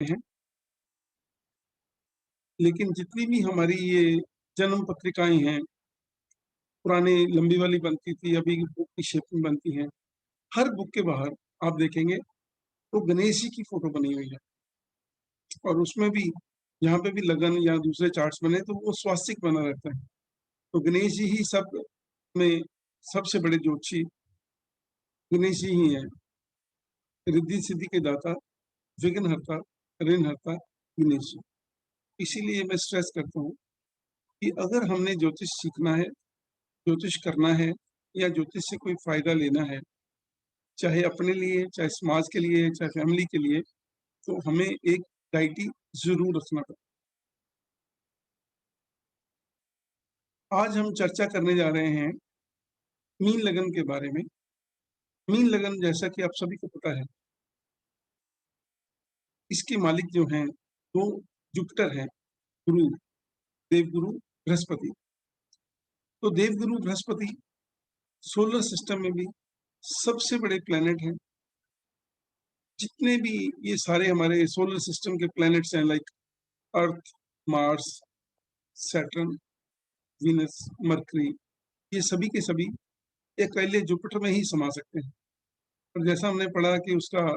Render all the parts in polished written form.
हैं। लेकिन जितनी भी हमारी ये जन्म पत्रिकाएँ हैं, पुरानी लंबी वाली बनती थी, अभी बुक की शेप में बनती हैं। हर बुक के बाहर आप देखेंगे तो गणेश जी की फ़ोटो बनी हुई है और उसमें भी जहाँ पे भी लगन या दूसरे चार्ट्स बने तो वो स्वास्तिक बना रहता है। तो गणेश जी ही सब में सबसे बड़े ज्योतिषी गणेश जी ही हैं। रिद्धि-सिद्धि के दाता, विघ्नहर्ता, ऋणहर्ता गणेश जी। इसीलिए मैं स्ट्रेस करता हूँ कि अगर हमने ज्योतिष सीखना है, ज्योतिष करना है या ज्योतिष से कोई फ़ायदा लेना है, चाहे अपने लिए, चाहे समाज के लिए, चाहे फैमिली के लिए, तो हमें एक डायटी ज़रूर रखना पड़ेगा। आज हम चर्चा करने जा रहे हैं मीन लगन के बारे में। मीन लगन जैसा कि आप सभी को पता है, इसके मालिक जो हैं, वो जुपिटर हैं, गुरु, देवगुरु बृहस्पति। तो देवगुरु बृहस्पति सोलर सिस्टम में भी सबसे बड़े प्लैनेट हैं। जितने भी ये सारे हमारे सोलर सिस्टम के प्लैनेट्स हैं like earth, Mars, Saturn, Venus, mercury, ये सभी के सभी अकेले जुपिटर में ही समा सकते हैं। और जैसा हमने पढ़ा कि उसका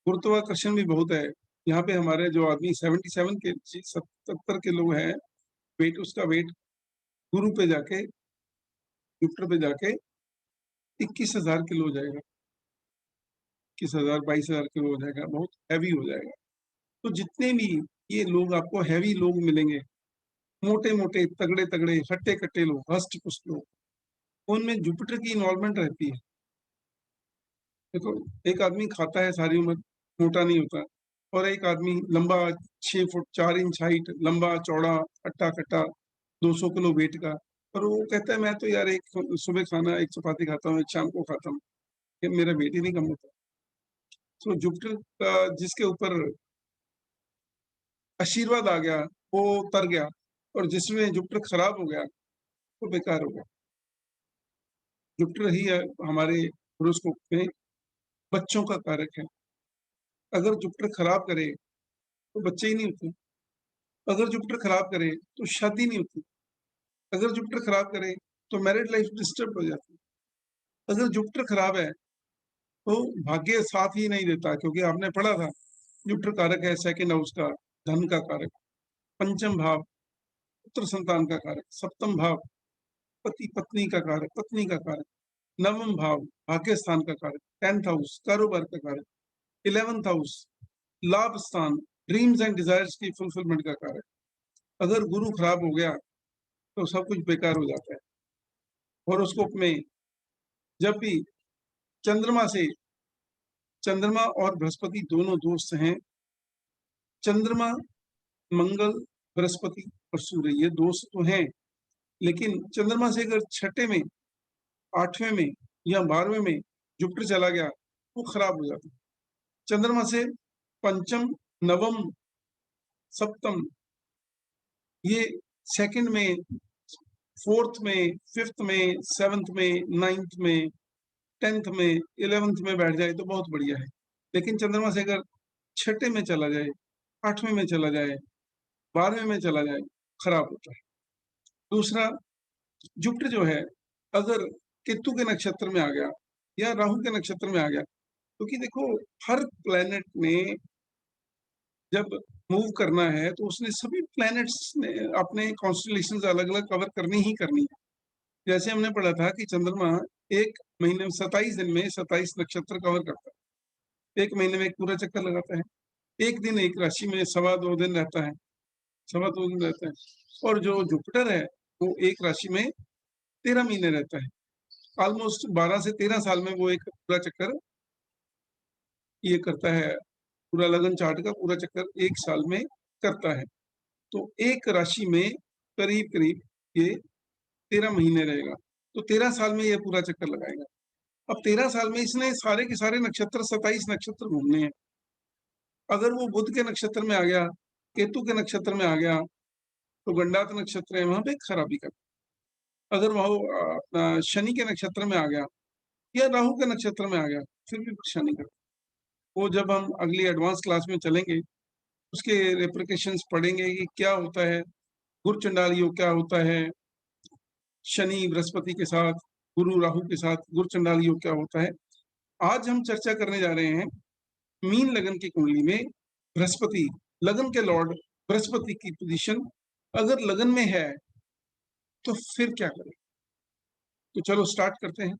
गुरुत्वाकर्षण भी बहुत है। यहाँ पे हमारे जो आदमी 77 के 77 किलो है वेट, उसका वेट गुरु पे जाके जुपिटर पे जाके 21,000 किलो हो जाएगा। 21,000 22,000 किलो हो जाएगा, बहुत हैवी हो जाएगा। तो जितने भी ये लोग आपको हैवी लोग मिलेंगे, मोटे-मोटे, तगड़े-तगड़े, हट्टे-कट्टे लोग, हष्ट-पुष्ट लोग, उनमें जुपिटर की इन्वॉल्वमेंट रहती है। देखो, एक आदमी खाता है सारी उम्र, मोटा नहीं होता और एक आदमी लंबा 6 फुट 4 इंच हाइट, लंबा-चौड़ा, हट्टा-कट्टा, 200 किलो वेट का, और वो कहता है मैं तो यार एक सुबह खाना 1 चपाती खाता हूँ, एक शाम को खाता हूँ, कि मेरा वेट ही नहीं कम होता। तो जुपिटर का जिसके ऊपर आशीर्वाद आ गया, वो तर गया, और जिसमें जुपिटर खराब हो गया, वो बेकार हो गया। जुपिटर ही हमारे होरोस्कोप में बच्चों का कारक है। अगर जुपिटर खराब करे, तो बच्चे ही नहीं होते। अगर जुपिटर खराब करे, तो शादी नहीं होती। अगर जुपिटर खराब करे, तो मैरिड लाइफ डिस्टर्ब हो जाती है। अगर जुपिटर खराब है, तो भाग्य साथ ही नहीं देता, क्योंकि आपने पढ़ा था, जुपिटर कारक है सेकंड हाउस का, धन का कारक। पंचम भाव, पुत्र संतान का कारक। सप्तम भाव, पति-पत्नी का कारक, पत्नी का कारक। नवम भाव, भाग्य स्थान का कारक। 10th हाउस, कारोबार का कारक। 11th हाउस, लाभ स्थान, ड्रीम्स एंड डिजायर्स की फुलफिलमेंट का कारक। अगर गुरु खराब हो गया, तो सब कुछ बेकार हो जाता है। हॉरोस्कोप में जब भी चंद्रमा से चंद्रमा और बृहस्पति दोनों दोस्त हैं, चंद्रमा, मंगल, बृहस्पति और सूर्य ये दोस्त तो हैं, लेकिन चंद्रमा से अगर छठे में, आठवें में या 12वें में जुपिटर चला गया, वो खराब हो जाता है। चंद्रमा से पंचम, नवम, सप्तम, ये सेकंड में, फोर्थ में, फिफ्थ में, सेवंथ में, नाइन्थ में, 10th में, 11th में बैठ जाए तो बहुत बढ़िया है। लेकिन चंद्रमा से अगर छठे में चला जाए, आठवें में चला जाए, 12वें में चला जाए, खराब होता है। दूसरा, जुपिटर जो है, अगर केतु के नक्षत्र में आ गया या राहु के नक्षत्र में आ गया, क्योंकि देखो हर प्लेनेट ने जब मूव करना है तो उसने सभी प्लैनेट्स ने अपने कॉन्स्टेलेशंस अलग-अलग कवर करनी ही करनी है। जैसे हमने पढ़ा था कि चंद्रमा 1 महीने में 27 दिन में 27 नक्षत्र कवर करता है। 1 महीने में एक पूरा चक्कर लगाता है। 1 दिन एक राशि में सवा 2 दिन रहता है, सवा 2 दिन रहता है। और जो जुपिटर है, वो एक राशि में 13 महीने रहता है। ऑलमोस्ट 12 से 13 साल में वो एक पूरा चक्कर ये करता है, पूरा लगन चार्ट का पूरा चक्कर 1 साल में करता है। तो एक राशि में करीब-करीब ये 13 महीने रहेगा। तो 13 साल में ये पूरा चक्कर लगाएगा। अब 13 साल में इसने सारे के सारे नक्षत्र 27 नक्षत्र घूमने हैं। अगर वो बुध के नक्षत्र में आ गया, केतु के नक्षत्र में आ गया, तो गंडात नक्षत्र है, वहाँ पे खराबी कर। अगर वो अपना शनि के नक्षत्र में आ गया या राहु के नक्षत्र में आ गया, फिर भी परेशानी कर। वो जब हम अगली एडवांस क्लास में चलेंगे, उसके रेप्रिकेशंस पढ़ेंगे कि क्या होता है, गुरु चंडाल योग क्या होता है, शनि बृहस्पति के साथ, गुरु राहु के साथ गुरु चंडाल योग क्या होता है। आज हम चर्चा करने जा रहे हैं मीन लगन की कुंडली में बृहस्पति, लगन के लॉर्ड बृहस्पति की पोजीशन अगर लगन में है तो फिर क्या करें। तो चलो स्टार्ट करते हैं।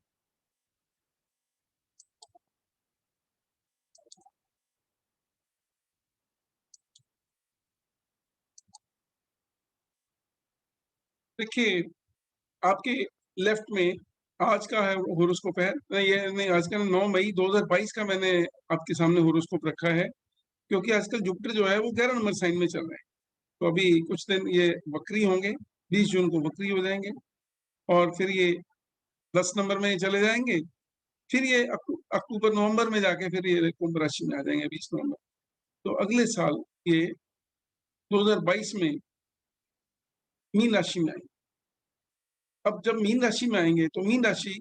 देखिए, आपके लेफ्ट में आज का है होरोस्कोप है, ये नहीं, आज का 9 मई 2022 का मैंने आपके सामने होरोस्कोप रखा है, क्योंकि आजकल जुपिटर जो है वो 11 नंबर साइन में चल रहा है। तो अभी कुछ दिन ये वक्री होंगे, 20 जून को वक्री हो जाएंगे और फिर ये 10 नंबर में चले जाएंगे, फिर ये अक्टूबर नवंबर में जाके फिर ये कुंभ राशि में आ जाएंगे 20 नवंबर। तो अगले साल ये 2022 में मीन राशि में आएंगे। अब जब मीन राशि में आएंगे तो मीन राशि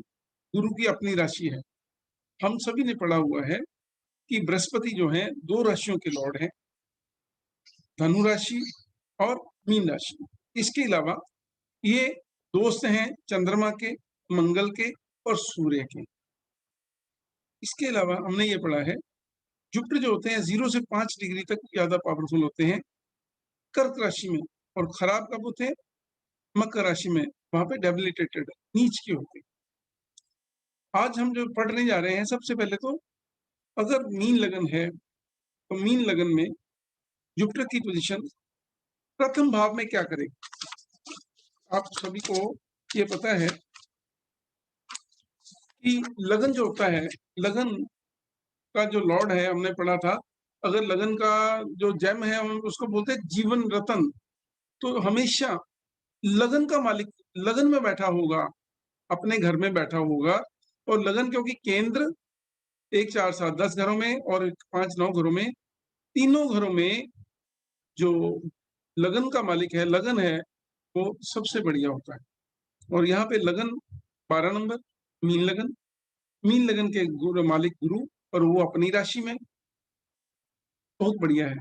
गुरु की अपनी राशि है। हम सभी ने पढ़ा हुआ है कि बृहस्पति जो है 2 राशियों के लॉर्ड हैं, धनु राशि और मीन राशि। इसके अलावा ये दोस्त हैं चंद्रमा के, मंगल के और सूर्य के। इसके अलावा हमने ये पढ़ा है जुपिटर जो होते हैं 0 से 5 डिग्री तक ज्यादा पावरफुल होते हैं कर्क राशि में, और खराब कब होते हैं मकर राशि में, वहां पे डेबिलिटेटेड नीच के होते हैं। आज हम जो पढ़ने जा रहे हैं, सबसे पहले तो अगर मीन लगन है तो मीन लगन में जुपिटर की पोजीशन प्रथम भाव में क्या करेगी। आप सभी को ये पता है कि लगन जो होता है, लगन का जो लॉर्ड है, हमने पढ़ा था, अगर लगन का जो जेम है हम उसको बोलते हैं जीवन रतन। तो हमेशा लगन का मालिक लगन में बैठा होगा, अपने घर में बैठा होगा। और लगन क्योंकि केंद्र 1 4 7 10 घरों में और 5 9 घरों में, तीनों घरों में जो लगन का मालिक है, लगन है, वो सबसे बढ़िया होता है। और यहाँ पे लगन 12 नंबर मीन लगन, मीन लगन के गुरु मालिक गुरु, और वो अपनी राशि में, बहुत बढ़िया है।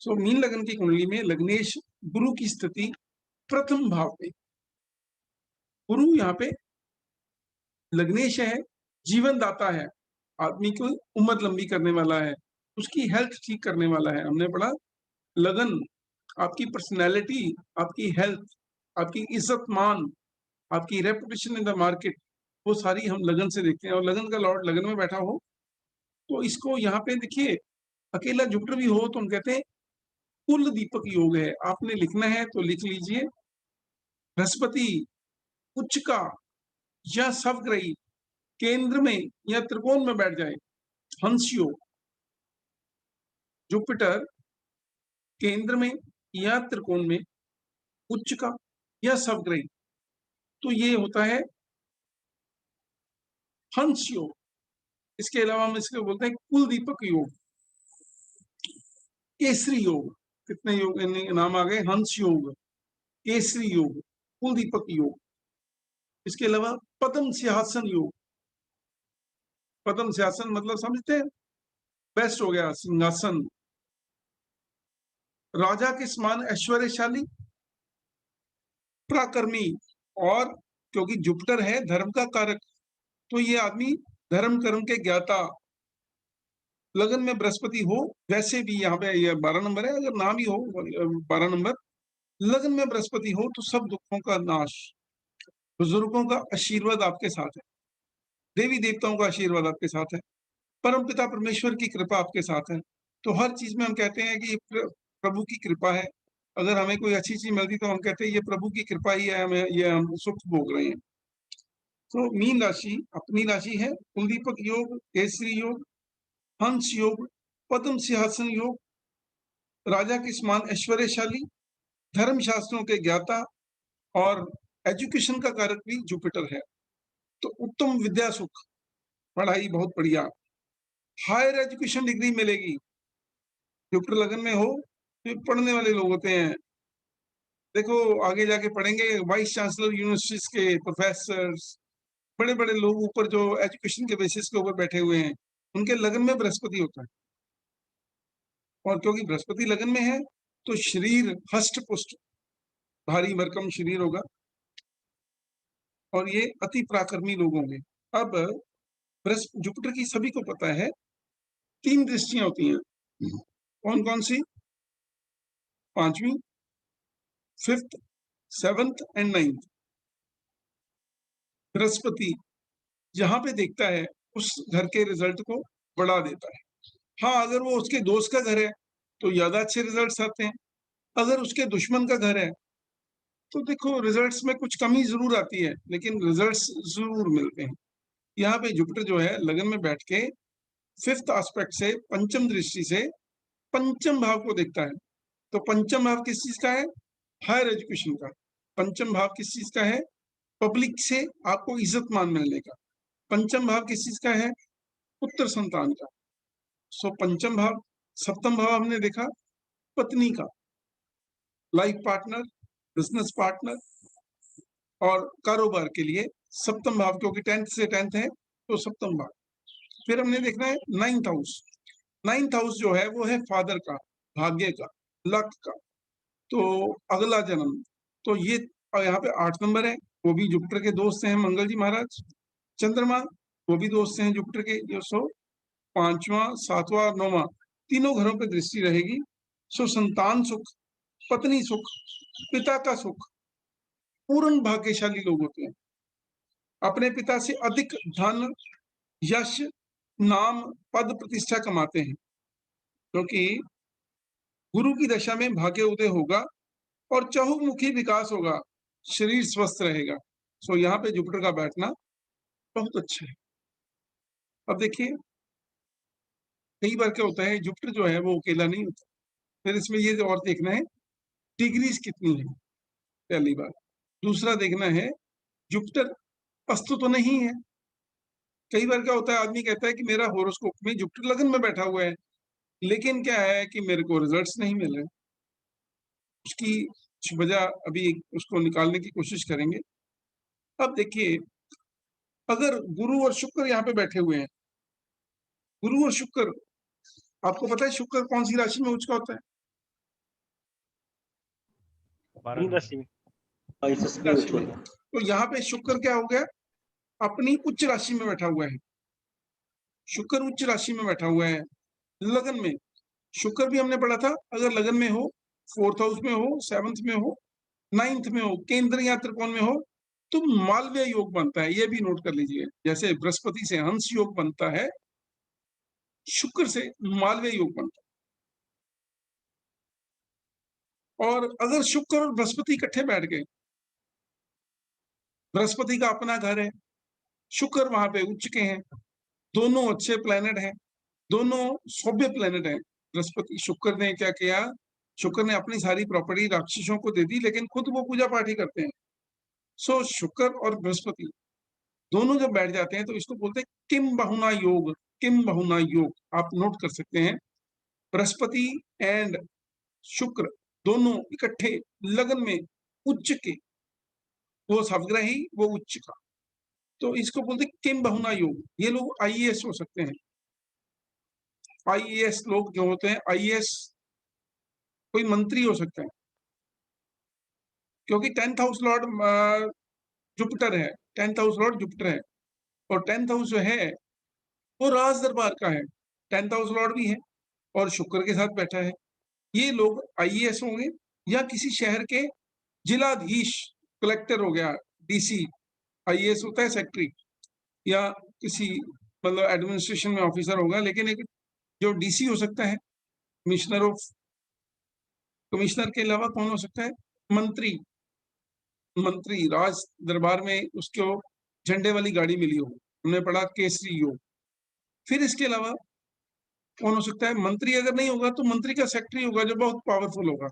सो मीन लगन की कुंडली में लग्नेश गुरु की स्थिति प्रथम भाव में। गुरु यहाँ पे लग्नेश है, जीवन दाता है, आदमी को उम्र लंबी करने वाला है, उसकी हेल्थ ठीक करने वाला है। हमने पढ़ा लगन आपकी पर्सनैलिटी, आपकी हेल्थ, आपकी इज्जत मान, आपकी रेपुटेशन इन द मार्केट, वो सारी हम लगन से देखते हैं। और लगन का लॉर्ड लगन में बैठा हो तो इसको यहाँ पे देखिए, अकेला जुपिटर भी हो तो हम कहते हैं कुल दीपक योग है। आपने लिखना है तो लिख लीजिए, बृहस्पति उच्च का या सवग्रही केंद्र में या त्रिकोण में बैठ जाए, हंस योग। जुपिटर केंद्र में या त्रिकोण में, उच्च का या सवग्रही, तो ये होता है हंस योग। इसके अलावा हम इसको बोलते हैं कुल दीपक योग, केसरी योग। कितने योग नाम आ गए, हंस योग, केसरी योग, कुल दीपक योग। इसके अलावा पद्म सिंहासन योग, पद्म सिंहासन मतलब समझते हैं, बेस्ट हो गया सिंहासन। राजा के समान ऐश्वर्यशाली, पराक्रमी, और क्योंकि जुपिटर है धर्म का कारक, तो ये आदमी धर्म कर्म के ज्ञाता। लगन में बृहस्पति हो, वैसे भी यहाँ पे ये 12 नंबर है, अगर ना भी हो 12 नंबर, लगन में बृहस्पति हो तो सब दुखों का नाश। बुजुर्गों का आशीर्वाद आपके साथ है, देवी देवताओं का आशीर्वाद आपके साथ है, परम पिता परमेश्वर की कृपा आपके साथ है। तो हर चीज में हम कहते हैं कि प्रभु की कृपा है। अगर हमें कोई अच्छी चीज मिलती तो हम कहते हैं ये प्रभु की कृपा ही है, हमें ये हम सुख भोग रहे हैं। तो मीन राशि अपनी राशि है, कुलदीपक योग, केसरी योग, हंस योग, पद्म सिंहासन योग, राजा के समान ऐश्वर्यशाली, धर्म शास्त्रों के ज्ञाता, और एजुकेशन का कारक भी जुपिटर है। तो उत्तम विद्या सुख, पढ़ाई बहुत बढ़िया, हायर एजुकेशन डिग्री मिलेगी। जुपिटर लगन में हो तो पढ़ने वाले लोग होते हैं, देखो आगे जाके पढ़ेंगे वाइस चांसलर यूनिवर्सिटीज के प्रोफेसर, बड़े बड़े लोग ऊपर जो एजुकेशन के बेसिस के ऊपर बैठे हुए हैं, उनके लगन में बृहस्पति होता है। और क्योंकि बृहस्पति लगन में है तो शरीर हष्ट पुष्ट भारी भरकम शरीर होगा और ये अति पराक्रमी लोग होंगे। अब जुपिटर की सभी को पता है 3 दृष्टियां होती हैं। कौन कौन सी? 5वीं, 5th, 7th and 9th। Brihaspati जहां पे देखता है उस घर के रिजल्ट को बढ़ा देता है। हाँ, अगर वो उसके दोस्त का घर है तो ज्यादा अच्छे रिजल्ट्स आते हैं। अगर उसके दुश्मन का घर है तो देखो रिजल्ट्स में कुछ कमी जरूर आती है लेकिन रिजल्ट्स जरूर मिलते हैं। यहाँ पे जुपिटर जो है लगन में बैठ के 5th एस्पेक्ट से, पंचम दृष्टि से पंचम भाव को देखता है। तो पंचम भाव किस चीज का है? हायर एजुकेशन का। पंचम भाव किस चीज का है? पब्लिक से आपको इज्जत मान मिलने का। पंचम भाव किस चीज का है? पुत्र संतान का। सो पंचम भाव, सप्तम भाव हमने देखा पत्नी का, लाइफ पार्टनर, बिजनेस पार्टनर और कारोबार के लिए सप्तम भाव, क्योंकि 10th से 10th है तो सप्तम भाव। फिर हमने देखना है 9th हाउस। 9th हाउस जो है वो है फादर का, भाग्य का, लक का, तो अगला जन्म। तो ये यहाँ पे 8 नंबर है, वो भी जुपिटर के दोस्त हैं मंगल जी महाराज। चंद्रमा वो भी दोस्त हैं जुपिटर के, जो सो 5वां, 7वां, 9वां तीनों घरों पे दृष्टि रहेगी। सो संतान सुख, पत्नी सुख, पिता का सुख, पूर्ण भाग्यशाली लोग होते हैं। अपने पिता से अधिक धन, यश, नाम, पद, प्रतिष्ठा कमाते हैं क्योंकि गुरु की दशा में भाग्य उदय होगा और चहुमुखी विकास होगा, शरीर स्वस्थ रहेगा। सो यहाँ पे जुपिटर का बैठना बहुत अच्छा है। अब देखिए कई बार क्या होता है, जुपिटर जो है वो अकेला नहीं होता। फिर इसमें ये और देखना है डिग्रीज कितनी है, पहली बात। दूसरा देखना है जुपिटर अस्त तो नहीं है। कई बार क्या होता है, आदमी कहता है कि मेरा होरोस्कोप में जुपिटर लगन में बैठा हुआ है, लेकिन क्या है कि मेरे को रिजल्ट्स नहीं मिल रहे। उसकी वजह अभी उसको निकालने की कोशिश करेंगे। अब देखिए अगर गुरु और शुक्र यहाँ पे बैठे हुए हैं, गुरु और शुक्र, आपको पता है शुक्र कौन सी राशि में उच्च का होता है? राशि में। राशि में। तो यहाँ पे शुक्र क्या हो गया? अपनी उच्च राशि में बैठा हुआ है। शुक्र उच्च राशि में बैठा हुआ है लगन में। शुक्र भी हमने पढ़ा था, अगर लगन में हो, 4th हाउस में हो, 7th में हो, 9th में हो, केंद्र या त्रिकोण में हो तो मालव्य योग बनता है। ये भी नोट कर लीजिए, जैसे बृहस्पति से हंस योग बनता है, शुक्र से मालव्य योग बनता है। और अगर शुक्र और बृहस्पति इकट्ठे बैठ गए, बृहस्पति का अपना घर है, शुक्र वहां पे उच्च के हैं, दोनों अच्छे प्लेनेट हैं, दोनों सौम्य प्लेनेट हैं। बृहस्पति, शुक्र ने क्या किया, शुक्र ने अपनी सारी प्रॉपर्टी राक्षसों को दे दी, लेकिन खुद वो पूजा पाठ ही करते हैं। सो शुक्र और बृहस्पति दोनों जब बैठ जाते हैं तो इसको बोलते हैं किम बहुना योग। किम बहुना योग आप नोट कर सकते हैं। बृहस्पति एंड शुक्र दोनों इकट्ठे लगन में उच्च के, वो सवग्रही वो उच्च का, तो इसको बोलते हैं किम बहुना योग। ये लोग आईएएस हो सकते हैं। आईएएस लोग जो होते हैं, आईएएस कोई मंत्री हो सकता है, क्योंकि 10th हाउस लॉर्ड जुपिटर है। 10th हाउस लॉर्ड जुपिटर है और 10th हाउस जो है वो राज दरबार का है। 10th हाउस लॉर्ड भी है और शुक्र के साथ बैठा है। ये लोग आईएएस होंगे या किसी शहर के जिलाधीश, कलेक्टर हो गया, डीसी। आईएएस होता है सेक्रेटरी, या किसी मतलब एडमिनिस्ट्रेशन में ऑफिसर होगा, लेकिन एक जो डीसी हो सकता है, कमिश्नर ऑफ, कमिश्नर के अलावा कौन हो सकता है? मंत्री। मंत्री राज दरबार में उसको झंडे वाली गाड़ी मिली हो, हमने पढ़ा केसरी योग। फिर इसके अलावा कौन हो सकता है? मंत्री अगर नहीं होगा तो मंत्री का सेक्रेटरी होगा जो बहुत पावरफुल होगा।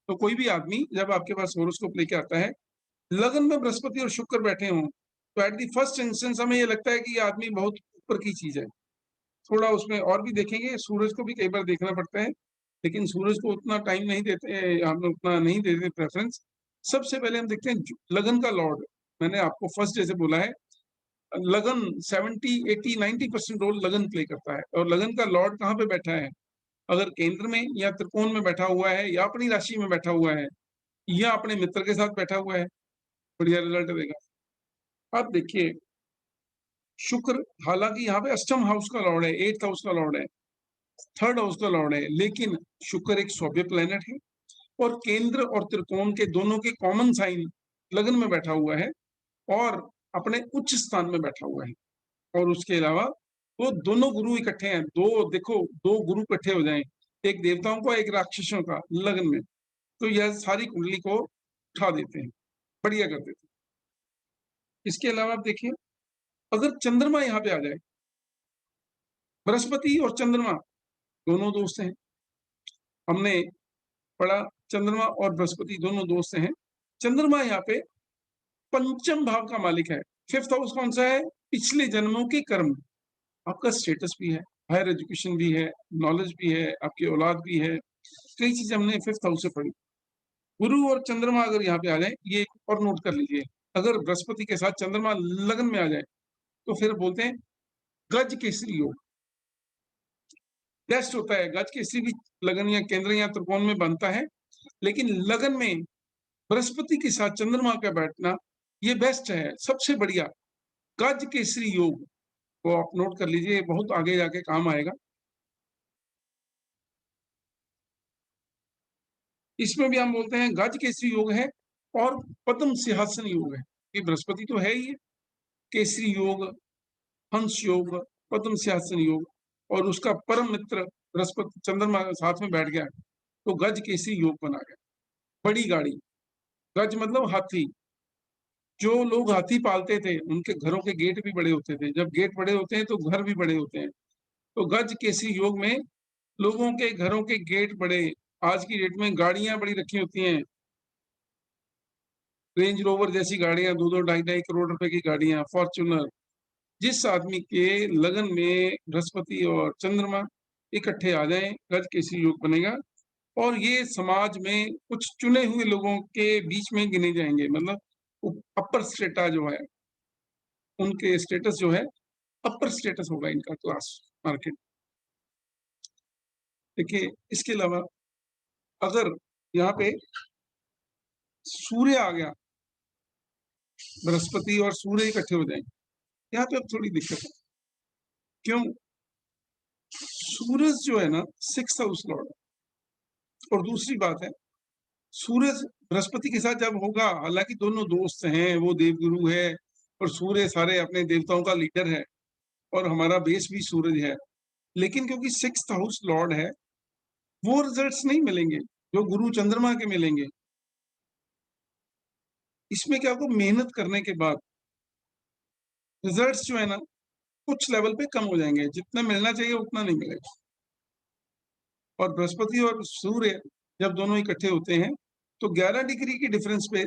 तो कोई भी आदमी जब आपके पास होरोस्कोप लेके आता है, लगन में बृहस्पति और शुक्र बैठे हों, तो एट दी फर्स्ट इंस्टेंस हमें ये लगता है कि ये आदमी बहुत ऊपर की चीज है। थोड़ा उसमें और भी देखेंगे, सूरज को भी कई बार देखना पड़ता है, लेकिन सूरज को उतना टाइम नहीं देते, हम लोग उतना नहीं देते प्रेफरेंस। सबसे पहले हम देखते हैं लगन का लॉर्ड। मैंने आपको फर्स्ट जैसे बोला है, लगन 70, 80, 90% रोल लगन प्ले करता है, और लगन का लॉर्ड कहाँ पे बैठा है? अगर केंद्र में या त्रिकोण में बैठा हुआ है या अपनी राशि में बैठा हुआ है या अपने मित्र के साथ बैठा हुआ है, बढ़िया रिजल्ट देगा। अब देखिए शुक्र, हालांकि यहाँ पे अष्टम हाउस का लॉर्ड है, 8th हाउस का लॉर्ड है, 3rd हाउस का लॉर्ड है, लेकिन शुक्र एक सौम्य प्लेनेट है और केंद्र और त्रिकोण के दोनों के कॉमन साइन लगन में बैठा हुआ है और अपने उच्च स्थान में बैठा हुआ है। और उसके अलावा वो दोनों गुरु इकट्ठे हैं, दो देखो, दो गुरु इकट्ठे हो जाएं, एक देवताओं का एक राक्षसों का लगन में, तो यह सारी कुंडली को उठा देते हैं, बढ़िया कर देते हैं। इसके अलावा आप देखिए, अगर चंद्रमा यहाँ पे आ जाए, बृहस्पति और चंद्रमा दोनों दोस्त हैं, हमने पढ़ा चंद्रमा और बृहस्पति दोनों दोस्त हैं। चंद्रमा यहाँ पे पंचम भाव का मालिक है। 5th हाउस कौन सा है? पिछले जन्मों के कर्म, आपका स्टेटस भी है, हायर एजुकेशन भी है, नॉलेज भी है, आपकी औलाद भी है, कई चीजें हमने 5th हाउस से पढ़ी। गुरु और चंद्रमा अगर यहाँ पे आ जाए, ये और नोट कर लीजिए, अगर बृहस्पति के साथ चंद्रमा लगन में आ जाए तो फिर बोलते हैं गज केसरी योग। बेस्ट होता है, गज केसरी भी लगन या केंद्र या त्रिकोण में बनता है, लेकिन लगन में बृहस्पति के साथ चंद्रमा का बैठना ये बेस्ट है, सबसे बढ़िया गज केसरी योग को आप नोट कर लीजिए, बहुत आगे जाके काम आएगा। इसमें भी हम बोलते हैं गज केसरी योग है और पद्म सिंहासन योग है। ये बृहस्पति तो है ही है, केसरी योग, हंस योग, पद्म सिंहासन योग, और उसका परम मित्र बृहस्पति चंद्रमा साथ में बैठ गया तो गज केसरी योग बना गया। बड़ी गाड़ी, गज मतलब हाथी, जो लोग हाथी पालते थे उनके घरों के गेट भी बड़े होते थे, जब गेट बड़े होते हैं तो घर भी बड़े होते हैं, तो गज केसरी योग में लोगों के घरों के गेट बड़े। आज की डेट में गाड़ियां बड़ी रखी होती हैं, रेंज रोवर जैसी गाड़ियां, 2-2 ढाई-ढाई करोड़ रुपए की गाड़ियां, फॉर्च्यूनर। जिस आदमी के लगन में बृहस्पति और चंद्रमा इकट्ठे आ जाएं, गज केसरी योग बनेगा और ये समाज में कुछ चुने हुए लोगों के बीच में गिने जाएंगे, मतलब अपर स्टेटा जो है, उनके स्टेटस जो है अपर स्टेटस होगा इनका, क्लास मार्केट। देखिए इसके अलावा अगर यहाँ पे सूर्य आ गया, बृहस्पति और सूर्य इकट्ठे हो जाएंगे, यहाँ पे अब थोड़ी दिक्कत है। क्यों? सूरज जो है ना 6th हाउस लॉर्ड, और दूसरी बात है सूरज बृहस्पति के साथ जब होगा, हालांकि दोनों दोस्त हैं, वो देवगुरु है और सूर्य सारे अपने देवताओं का लीडर है और हमारा बेस भी सूरज है, लेकिन क्योंकि 6th हाउस लॉर्ड है, वो रिजल्ट्स नहीं मिलेंगे जो गुरु चंद्रमा के मिलेंगे। इसमें क्या होगा, मेहनत करने के बाद रिजल्ट्स जो है ना कुछ लेवल पे कम हो जाएंगे, जितना मिलना चाहिए उतना नहीं मिलेगा। और बृहस्पति और सूर्य जब दोनों इकट्ठे होते हैं तो 11 डिग्री की डिफरेंस पे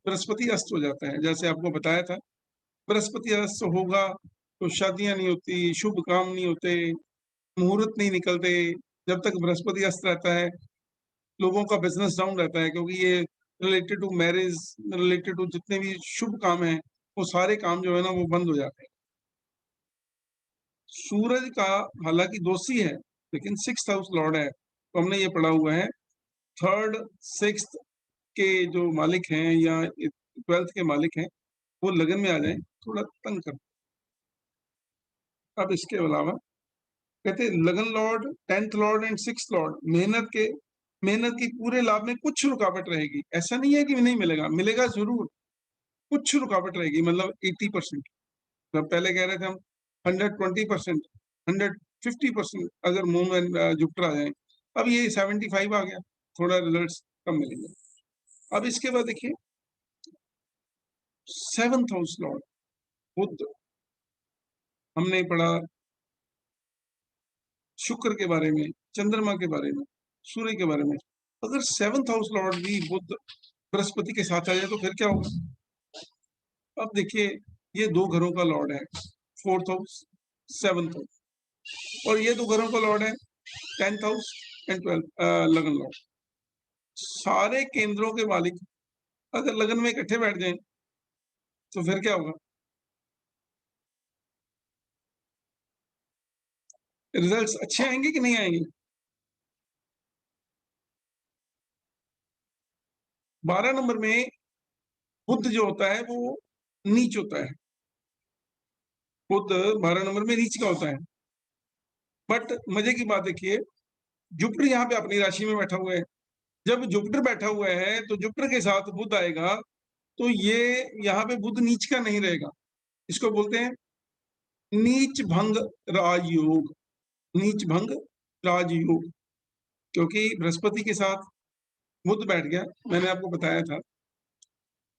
बृहस्पति अस्त हो जाता है। जैसे आपको बताया था, बृहस्पति अस्त होगा तो शादियां नहीं होती, शुभ काम नहीं होते, मुहूर्त नहीं निकलते। जब तक बृहस्पति अस्त रहता है लोगों का बिजनेस डाउन रहता है, क्योंकि ये related to marriage, related to जितने भी शुभ काम है, वो सारे काम जो है ना वो बंद हो जाते हैं। सूरज का हालांकि दोषी है, लेकिन 6th हाउस लॉर्ड है, तो हमने ये पढ़ा हुआ है 3rd 6th के जो मालिक हैं या 12th के मालिक हैं, वो लगन में आ जाए थोड़ा तंग कर। अब इसके अलावा कहते लगन Lord, 10th Lord and 6th Lord मेहनत की पूरे लाभ में कुछ रुकावट रहेगी। ऐसा नहीं है कि नहीं मिलेगा, मिलेगा जरूर, कुछ रुकावट रहेगी, मतलब 80%। जब पहले कह रहे थे हम 120%, 150% अगर मून एंड जुपिटर आ जाए, अब ये 75 आ गया, थोड़ा रिजल्ट्स कम मिलेंगे। अब इसके बाद देखिए 7th हाउस लॉर्ड बुध, हमने पढ़ा शुक्र के बारे में, चंद्रमा के बारे में, सूर्य के बारे में। अगर 7th हाउस लॉर्ड भी बुध बृहस्पति के साथ आ जाए तो फिर क्या होगा? अब देखिए ये दो घरों का लॉर्ड है, 4th हाउस, 7th हाउस, और ये दो घरों का लॉर्ड है 10th हाउस एंड 12th लगन लॉर्ड। सारे केंद्रों के मालिक अगर लगन में इकट्ठे बैठ जाएं तो फिर क्या होगा? रिजल्ट्स अच्छे आएंगे कि नहीं आएंगे? 12 नंबर में बुध जो होता है वो नीच होता है। बुध 12 नंबर में नीच का होता है। बट मजे की बात देखिए, जुपिटर यहाँ पे अपनी राशि में बैठा हुआ है। जब जुपिटर बैठा हुआ है तो जुपिटर के साथ बुध आएगा, तो ये यहाँ पे बुध नीच का नहीं रहेगा। इसको बोलते हैं नीच भंग राजयोग। नीच भंग राजयोग, क्योंकि बृहस्पति के साथ बुध बैठ गया। मैंने आपको बताया था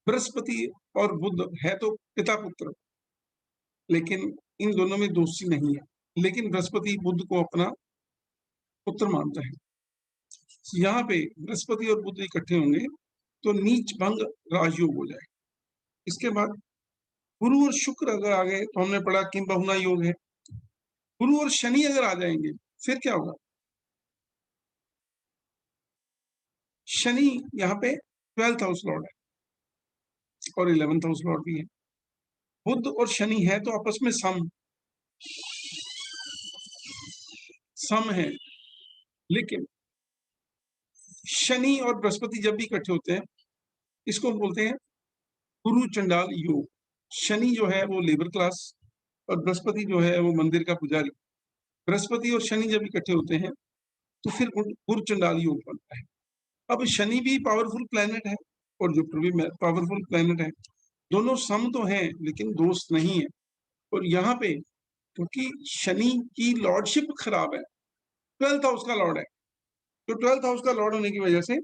बृहस्पति और बुध है तो पिता पुत्र, लेकिन इन दोनों में दोस्ती नहीं है। लेकिन बृहस्पति बुध को अपना पुत्र मानता है। यहाँ पे बृहस्पति और बुध इकट्ठे होंगे तो नीच भंग राजयोग हो जाए। इसके बाद गुरु और शुक्र अगर आ गए तो हमने पढ़ा किम बहुना योग है। गुरु और शनि अगर आ जाएंगे फिर क्या होगा? शनि यहाँ पे 12th हाउस लॉर्ड है और 11th हाउस लॉर्ड भी है। बुध और शनि है तो आपस में सम है। लेकिन शनि और बृहस्पति जब भी इकट्ठे होते हैं, इसको बोलते हैं गुरु चंडाल योग। शनि जो है वो लेबर क्लास और बृहस्पति जो है वो मंदिर का पुजारी। बृहस्पति और शनि जब इकट्ठे होते हैं तो फिर गुरु चंडाल योग बनता है। अब शनि भी पावरफुल प्लेनेट है और जुपिटर भी पावरफुल प्लेनेट है। दोनों सम तो हैं लेकिन दोस्त नहीं है। और यहाँ पे क्योंकि शनि की लॉर्डशिप खराब है, 12th हाउस का लॉर्ड है, तो 12th हाउस का लॉर्ड होने की वजह से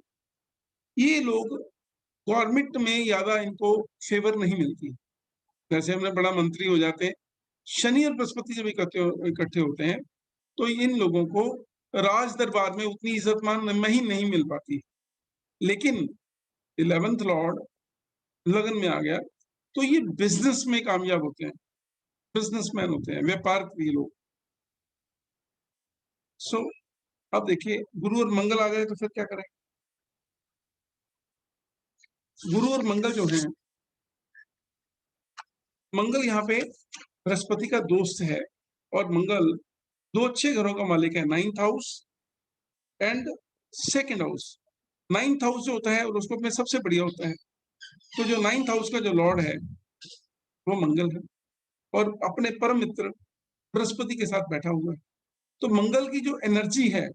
ये लोग गवर्नमेंट में ज्यादा इनको फेवर नहीं मिलती। जैसे हमने बड़ा मंत्री हो जाते हैं, शनि और बृहस्पति जब इकट्ठे होते हैं तो इन लोगों को राज दरबार में उतनी इज्जत मान नहीं मिल पाती। लेकिन 11th लॉर्ड लगन में आ गया तो ये बिजनेस में कामयाब होते हैं, बिजनेसमैन होते हैं, व्यापार प्रिय लोग। सो अब देखिए गुरु और मंगल आ गए तो फिर क्या करें? गुरु और मंगल जो है, मंगल यहाँ पे बृहस्पति का दोस्त है और मंगल दो अच्छे घरों का मालिक है, 9th house and 2nd house. 9th house जो होता है उसको में सबसे बढ़िया होता है। तो जो 9th हाउस का जो लॉर्ड है वो मंगल है और अपने परम मित्र बृहस्पति के साथ बैठा हुआ है। तो मंगल की जो एनर्जी है,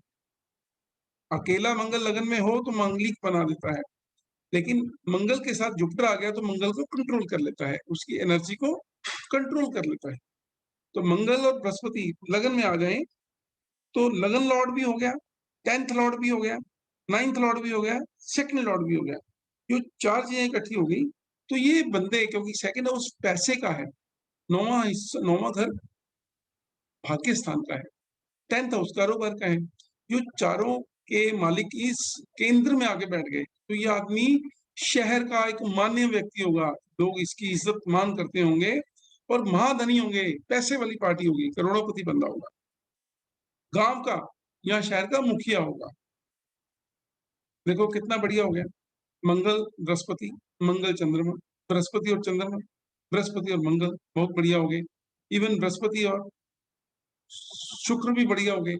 अकेला मंगल लगन में हो तो मांगलिक बना देता है, लेकिन मंगल के साथ जुपिटर आ गया तो मंगल को कंट्रोल कर लेता है, उसकी एनर्जी को कंट्रोल कर लेता है। तो मंगल और बृहस्पति लगन में आ जाए तो लगन लॉर्ड भी हो गया, 10th लॉर्ड भी हो गया, 9th लॉर्ड भी हो गया, 2nd लॉर्ड भी हो गया। जो चार चीजें इकट्ठी हो गई तो ये बंदे, क्योंकि 2nd हाउस पैसे का है, नौवां घर भाग्य स्थान का है, 10th हाउस कारोबार का है। जो चारों के मालिक इस केंद्र में आके बैठ गए तो ये आदमी शहर का एक मान्य व्यक्ति होगा, लोग इसकी इज्जत मान करते होंगे और महाधनी होंगे, पैसे वाली पार्टी होगी, करोड़ोंपति बंदा होगा, गांव का या शहर का मुखिया होगा। देखो कितना बढ़िया हो गया, मंगल बृहस्पति, मंगल चंद्रमा, बृहस्पति और चंद्रमा, बृहस्पति और मंगल बहुत बढ़िया हो गए। इवन बृहस्पति और शुक्र भी बढ़िया हो गए,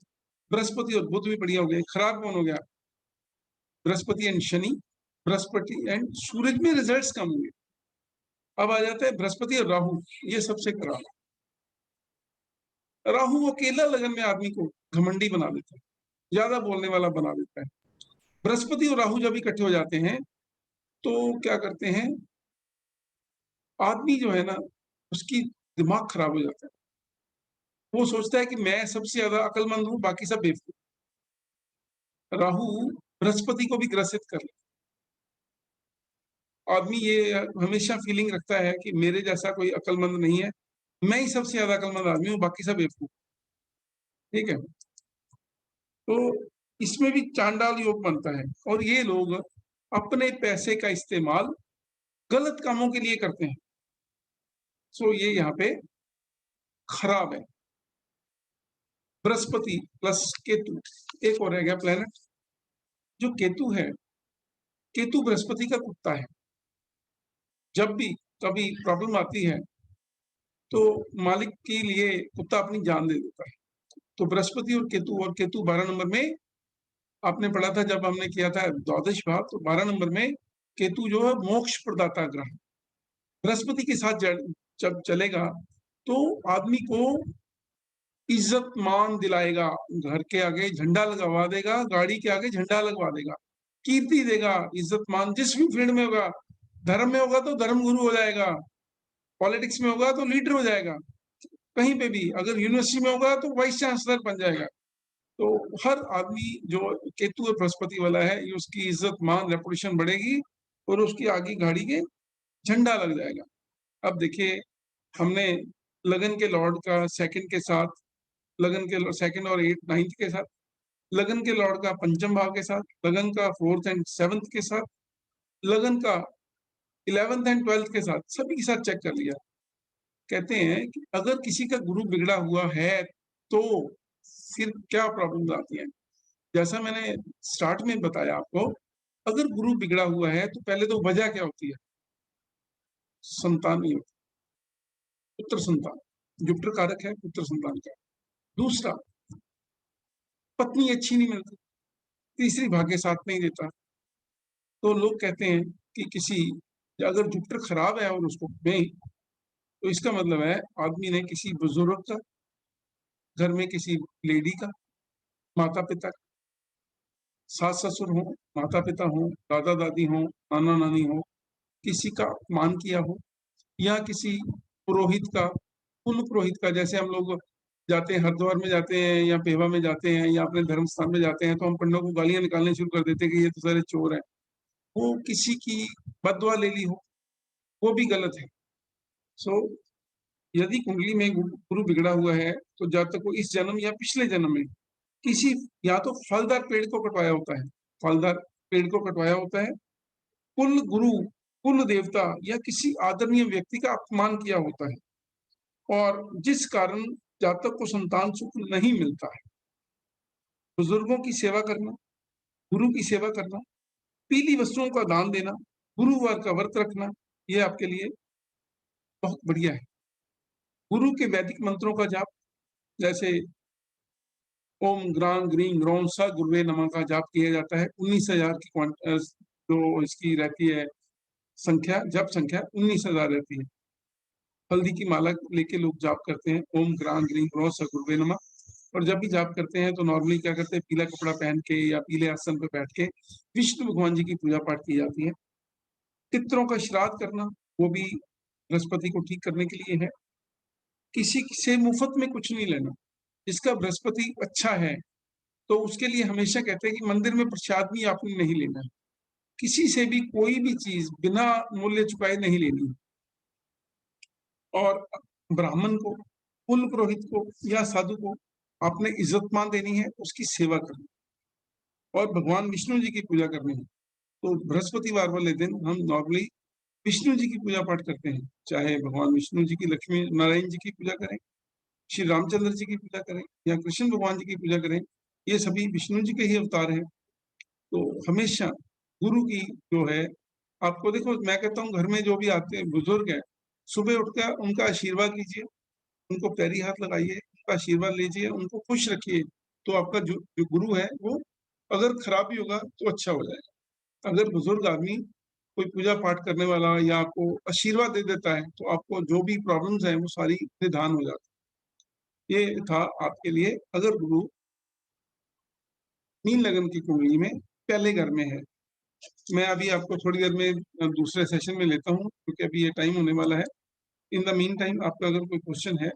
बृहस्पति और बुध भी बढ़िया हो गए। खराब कौन हो गया? बृहस्पति एंड शनि, बृहस्पति एंड सूरज में रिजल्ट्स कम होंगे। अब आ जाता है बृहस्पति और राहु, ये सबसे खराब। राहु अकेला लगन में आदमी को घमंडी बना देता है, ज्यादा बोलने वाला बना देता है। बृहस्पति और राहु जब इकट्ठे हो जाते हैं तो क्या करते हैं, आदमी जो है ना उसकी दिमाग खराब हो जाता है। वो सोचता है कि मैं सबसे ज्यादा अक्लमंद हूं, बाकी सब बेवकूफ। राहु बृहस्पति को भी ग्रसित कर ले। आदमी ये हमेशा फीलिंग रखता है कि मेरे जैसा कोई अक्लमंद नहीं है, मैं ही सबसे ज्यादा अक्लमंद आदमी हूँ, बाकी सब बेवकूफ। ठीक है, तो इसमें भी चांडाल योग बनता है और ये लोग अपने पैसे का इस्तेमाल गलत कामों के लिए करते हैं। सो ये यहाँ पे खराब है। बृहस्पति प्लस केतु, एक और रह गया प्लेनेट जो केतु है। केतु बृहस्पति का कुत्ता है। जब भी कभी प्रॉब्लम आती है तो मालिक के लिए कुत्ता अपनी जान दे देता है। तो बृहस्पति और केतु 12 नंबर में आपने पढ़ा था जब हमने किया था द्वादश भाव, तो 12 नंबर में केतु जो है मोक्ष प्रदाता ग्रह, बृहस्पति के साथ जब चलेगा तो आदमी को इज्जत मान दिलाएगा, घर के आगे झंडा लगवा देगा, गाड़ी के आगे झंडा लगवा देगा, कीर्ति देगा, इज्जत मान जिस भी फील्ड में होगा। धर्म में होगा तो धर्म गुरु हो जाएगा, पॉलिटिक्स में होगा तो लीडर हो जाएगा, कहीं पे भी अगर यूनिवर्सिटी में होगा तो वाइस चांसलर बन जाएगा। तो हर आदमी जो केतु और बृहस्पति वाला है, ये उसकी इज्जत मान रेपुटेशन बढ़ेगी और उसकी आगे गाड़ी के झंडा लग जाएगा। अब देखिए, हमने लगन के लॉर्ड का सेकंड के साथ, लगन के सेकंड और 8 9th के साथ, लगन के लॉर्ड का पंचम भाव के साथ, लगन का 4th एंड 7th के साथ, लगन का 11th एंड 12th के साथ, सभी के साथ चेक कर लिया। कहते हैं कि अगर किसी का गुरु बिगड़ा हुआ है तो फिर क्या प्रॉब्लम आती है। जैसा मैंने स्टार्ट में बताया आपको, अगर गुरु बिगड़ा हुआ है तो पहले तो वजह क्या होती है, संतान नहीं होती, पुत्र संतान, जुपिटर कारक है पुत्र संतान का। दूसरा, पत्नी अच्छी नहीं मिलती। तीसरी, भाग्य साथ नहीं देता। तो लोग कहते हैं कि किसी, अगर जुपिटर खराब है और उसको नहीं, तो इसका मतलब है आदमी ने किसी बुजुर्ग का, घर में किसी लेडी का, माता पिता का, सास ससुर हो, माता पिता हो, दादा दादी हो, नाना नानी हो, किसी का अपमान किया हो, या किसी पुरोहित का, कुल पुरोहित का। जैसे हम लोग जाते हैं, हरिद्वार में जाते हैं या पेवा में जाते हैं या अपने धर्म स्थान में जाते हैं, तो हम पंडितों को गालियां निकालने शुरू कर देते हैं कि ये तो सारे चोर हैं। वो किसी की बदवा ले ली हो, वो भी गलत है। सो यदि कुंडली में गुरु बिगड़ा हुआ है तो जब तक वो इस जन्म या पिछले जन्म में किसी, या तो फलदार पेड़ को कटवाया होता है, फलदार पेड़ को कटवाया होता है, कुल गुरु, कुल देवता या किसी आदरणीय व्यक्ति का अपमान किया होता है, और जिस कारण जातक को संतान सुख नहीं मिलता है। बुजुर्गों की सेवा करना, गुरु की सेवा करना, पीली वस्तुओं का दान देना, गुरुवार का व्रत रखना, ये आपके लिए बहुत बढ़िया है। गुरु के वैदिक मंत्रों का जाप, जैसे ओम ग्रां ग्रीं ग्रौं स गुरुवे नमः का जाप किया जाता है। 19,000 की जो इसकी रहती है संख्या, जप संख्या 19,000 रहती है। हल्दी की माला लेके लोग जाप करते हैं, ओम ग्रां ग्रीं ग्रौं स गुरुवे नमः। और जब भी जाप करते हैं तो नॉर्मली क्या करते हैं, पीला कपड़ा पहन के या पीले आसन पर बैठ के विष्णु भगवान जी की पूजा पाठ की जाती है। पितरों का श्राद्ध करना, वो भी बृहस्पति को ठीक करने के लिए है। किसी से मुफ्त में कुछ नहीं लेना। जिसका बृहस्पति अच्छा है तो उसके लिए हमेशा कहते हैं कि मंदिर में प्रसाद भी आपने नहीं लेना है, किसी से भी कोई भी चीज बिना मूल्य चुकाए नहीं लेनी। और ब्राह्मण को, कुल पुरोहित को या साधु को आपने इज्जत मान देनी है, उसकी सेवा करनी और भगवान विष्णु जी की पूजा करनी है। तो बृहस्पतिवार वाले दिन हम नॉर्मली विष्णु जी की पूजा पाठ करते हैं, चाहे भगवान विष्णु जी की, लक्ष्मी नारायण जी की पूजा करें, श्री रामचंद्र जी की पूजा करें या कृष्ण भगवान जी की पूजा करें, ये सभी विष्णु जी के ही अवतार हैं। तो हमेशा गुरु की जो है, आपको देखो, मैं कहता हूँ घर में जो भी आते हैं बुजुर्ग हैं, सुबह उठकर उनका आशीर्वाद लीजिए, उनको पैरी हाथ लगाइए, उनका आशीर्वाद लीजिए, उनको खुश रखिए। तो आपका जो गुरु है वो अगर खराब भी होगा तो अच्छा हो जाएगा। अगर बुजुर्ग आदमी कोई पूजा पाठ करने वाला या आपको आशीर्वाद दे देता है तो आपको जो भी प्रॉब्लम्स हैं वो सारी निदान हो जाती है। ये था आपके लिए, अगर गुरु मीन लगन की कुंडली में पहले घर में है। मैं अभी आपको थोड़ी देर में दूसरे सेशन में लेता हूँ क्योंकि अभी ये टाइम होने वाला है। इन द मीन टाइम आपका अगर कोई क्वेश्चन है